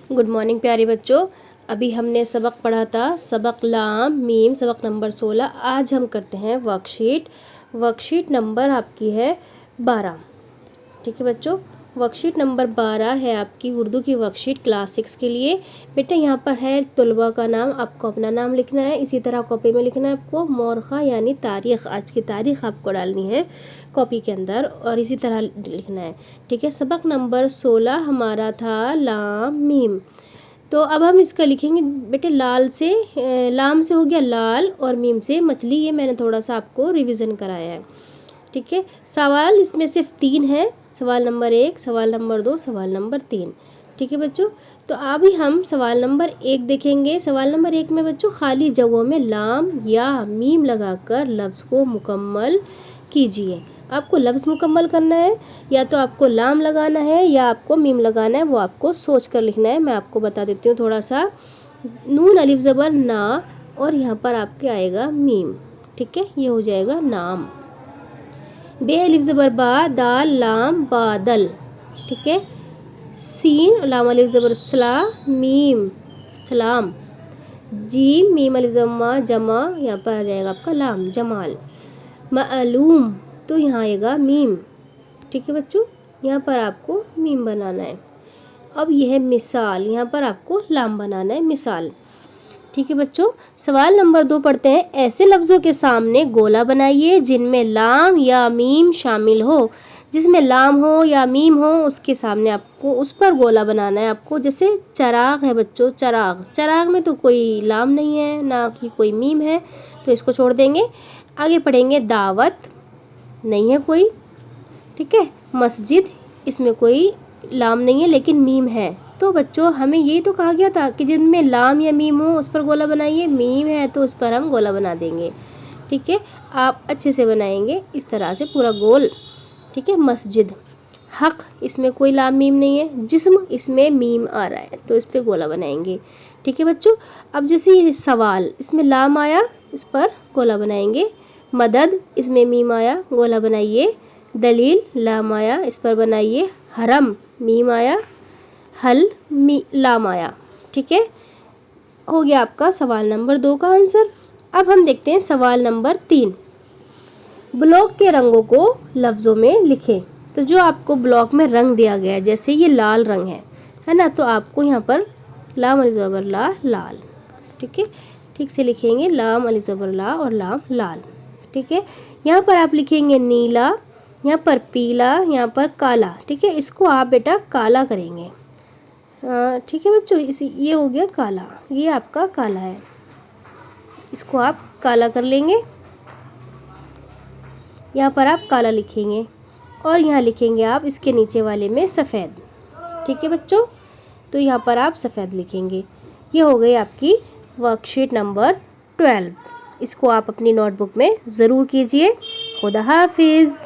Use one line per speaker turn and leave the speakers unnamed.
Good morning प्यारे बच्चों। अभी हमने सबक पढ़ा था, सबक लाम मीम, सबक नंबर 16। आज हम करते हैं वर्कशीट नंबर आपकी है 12। ठीक है बच्चों, वर्कशीट नंबर 12 है आपकी उर्दू की वर्कशीट क्लास 6 के लिए। बेटा यहाँ पर है तलबा का नाम, आपको अपना नाम लिखना है। इसी तरह कॉपी में लिखना है आपको मौरखा यानी तारीख़, आज की तारीख़ आपको डालनी है कॉपी के अंदर और इसी तरह लिखना है। ठीक है, सबक नंबर 16 हमारा था लाम मीम। तो अब हम इसका लिखेंगे बेटे लाल से, लाम से हो गया लाल और मीम से मछली। ये मैंने थोड़ा सा आपको रिवीजन कराया है। ठीक है, सवाल इसमें सिर्फ 3 है, सवाल नंबर 1, सवाल नंबर 2, सवाल नंबर 3। ठीक है बच्चों, तो अभी हम सवाल नंबर 1 देखेंगे। सवाल नंबर 1 में बच्चों खाली जगहों में लाम या मीम लगाकर लफ्ज़ को मुकम्मल कीजिए। आपको लफ्ज़ मुकम्मल करना है, या तो आपको लाम लगाना है या आपको मीम लगाना है, वो आपको सोच कर लिखना है। मैं आपको बता देती हूँ थोड़ा सा। नून अलिफ ज़बर ना और यहाँ पर आपके आएगा मीम। ठीक है, ये हो जाएगा नाम। बे अलिफ ज़बर बा, दाल लाम बादल। ठीक है, सीन लाम अलिफ ज़बर सला, मीम सलाम। जीम मीम अलिफ ज़बर मा, जमा, यहाँ पर आ जाएगा आपका लाम जमाल। मालूम, तो यहाँ आएगा मीम। ठीक है बच्चों, यहाँ पर आपको मीम बनाना है। अब यह है मिसाल, यहाँ पर आपको लाम बनाना है मिसाल। ठीक है बच्चों, सवाल नंबर 2 पढ़ते हैं। ऐसे लफ्ज़ों के सामने गोला बनाइए जिनमें लाम या मीम शामिल हो। जिसमें लाम हो या मीम हो उसके सामने आपको उस पर गोला बनाना है आपको। जैसे चराग है बच्चों, चराग, चराग में तो कोई लाम नहीं है ना कि कोई मीम है, तो इसको छोड़ देंगे। आगे पढ़ेंगे दावत, नहीं है कोई। ठीक है, मस्जिद, इसमें कोई लाम नहीं है लेकिन मीम है। तो बच्चों हमें यही तो कहा गया था कि जिनमें लाम या मीम हो उस पर गोला बनाइए। मीम है तो उस पर हम गोला बना देंगे। ठीक है, आप अच्छे से बनाएंगे इस तरह से पूरा गोल। ठीक है, मस्जिद। हक, इसमें कोई लाम मीम नहीं है। जिस्म, इसमें मीम आ रहा है तो इस पर गोला बनाएंगे। ठीक है बच्चों, अब जैसे ये सवाल, इसमें लाम आया, इस पर गोला बनाएंगे। मदद, इसमें मीम आया, गोला बनाइए। दलील, लाम आया, इस पर बनाइए। हरम, मीम आया। हल, लाम आया। ठीक है, हो गया आपका सवाल नंबर 2 का आंसर। अब हम देखते हैं सवाल नंबर 3। ब्लॉक के रंगों को लफ्ज़ों में लिखें। तो जो आपको ब्लॉक में रंग दिया गया है, जैसे ये लाल रंग है ना, तो आपको यहाँ पर लाम अलिफ ज़बर ला, लाल। ठीक है, ठीक से लिखेंगे लाम अलिफ ज़बर ला और लाम लाल। ठीक है, यहाँ पर आप लिखेंगे नीला, यहाँ पर पीला, यहाँ पर काला। ठीक है, इसको आप बेटा काला करेंगे। ठीक है बच्चों, ये हो गया काला, ये आपका काला है, इसको आप काला कर लेंगे। यहाँ पर आप काला लिखेंगे और यहाँ लिखेंगे आप इसके नीचे वाले में सफ़ेद। ठीक है बच्चों, तो यहाँ पर आप सफ़ेद लिखेंगे। ये हो गई आपकी वर्कशीट नंबर 12। इसको आप अपनी नोटबुक में ज़रूर कीजिए। खुदा हाफिज़।